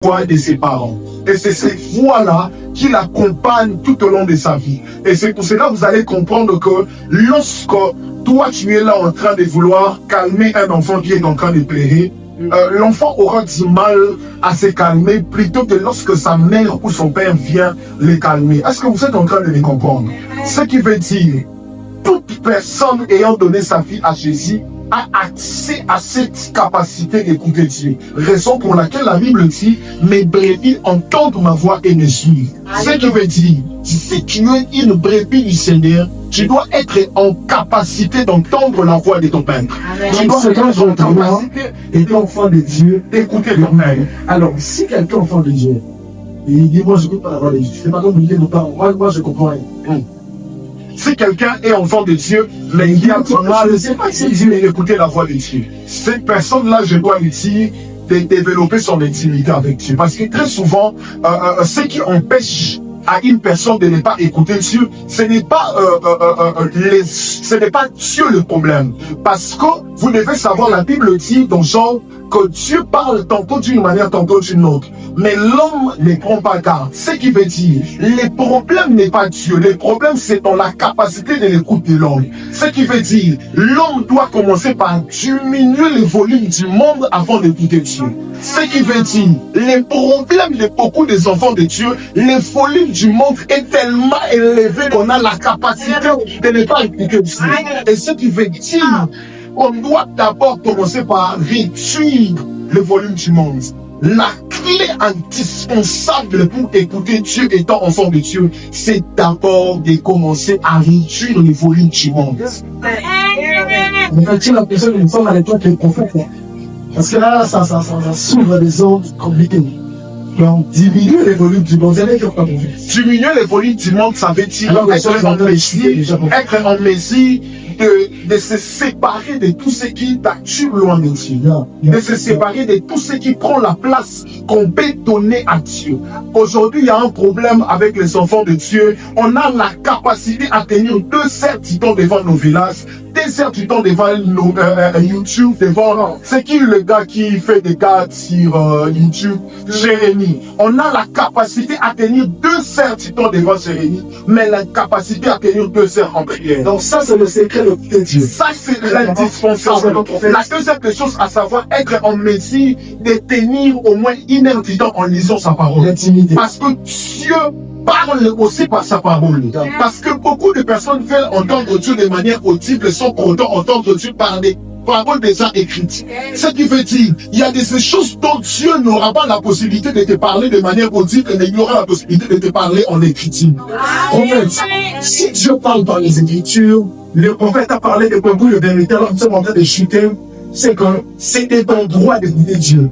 voix de ses parents. Et c'est cette voix-là qui l'accompagne tout au long de sa vie. Et c'est pour cela que vous allez comprendre que lorsque toi tu es là en train de vouloir calmer un enfant qui est en train de pleurer, l'enfant aura du mal à se calmer plutôt que lorsque sa mère ou son père vient le calmer. Est-ce que vous êtes en train de me comprendre? Ce qui veut dire, toute personne ayant donné sa vie à Jésus a accès à cette capacité d'écouter Dieu. Raison pour laquelle la Bible dit, mes brebis entendent ma voix et me suivent. Ce qui veut dire, si tu es une brebis du Seigneur, tu dois être en capacité d'entendre la voix de ton Père. Tu dois être en capacité d'être enfant de Dieu, d'écouter ton Père. Alors, si quelqu'un est enfant de Dieu, et il dit, moi je n'écoute pas la voix de Dieu, c'est pas comme vous dites nos parents, moi je comprends rien. Si quelqu'un est enfant de Dieu, mais il y a mal, d'écouter la voix de Dieu. Cette personne-là, je dois lui dire de développer son intimité avec Dieu. Parce que très souvent, ce qui empêche à une personne de ne pas écouter Dieu, ce n'est pas Dieu le problème. Parce que vous devez savoir, la Bible dit dans Jean que Dieu parle tantôt d'une manière, tantôt d'une autre. Mais l'homme ne prend pas garde. Ce qui veut dire, le problème n'est pas Dieu. Le problème, c'est dans la capacité de l'écoute de l'homme. Ce qui veut dire, l'homme doit commencer par diminuer le volume du monde avant d'écouter Dieu. Ce qui veut dire, le problème de beaucoup des enfants de Dieu, le volume du monde est tellement élevé qu'on a la capacité de ne pas écouter Dieu. Et ce qui veut dire, on doit d'abord commencer par réduire le volume du monde. La clé indispensable pour écouter Dieu étant enfant de Dieu, c'est d'abord de commencer à réduire le volume du monde. Mais quand tu as l'impression d'une femme avec toi qui est prophète, parce que là, ça s'ouvre des ordres compliqués. Donc, diminuer les volumes du monde, vous avez quoi pour vous? Diminuer les volumes du monde, ça veut dire être en mesure de se séparer de tout ce qui t'attire loin de Dieu. De se séparer de tout ce qui prend la place qu'on peut donner à Dieu. Aujourd'hui, il y a un problème avec les enfants de Dieu. On a la capacité à tenir 2 heures du temps devant nos villages, 2 heures du temps devant nos YouTube, devant c'est qui le gars qui fait des gars sur YouTube, Jérémie. On a la capacité à tenir 2 heures du temps devant Jérémie, mais la capacité à tenir 2 heures en prière. Donc ça, c'est le secret de Dieu. Ça, c'est l'indispensable. La deuxième chose à savoir, être en mesure de tenir au moins 1 heure du temps en lisant sa parole. Parce que Dieu parle aussi par sa parole. Parce que beaucoup de personnes veulent entendre Dieu de manière audible sans pour autant entendre Dieu parler. Paroles déjà écrites. Ce qui veut dire, il y a des choses dont Dieu n'aura pas la possibilité de te parler de manière audible, mais il aura la possibilité de te parler en écriture. Prophète, si Dieu parle dans les Écritures, le prophète a parlé de bambou de vérité, alors nous sommes en train de chuter, c'est que c'était ton droit d'écouter Dieu.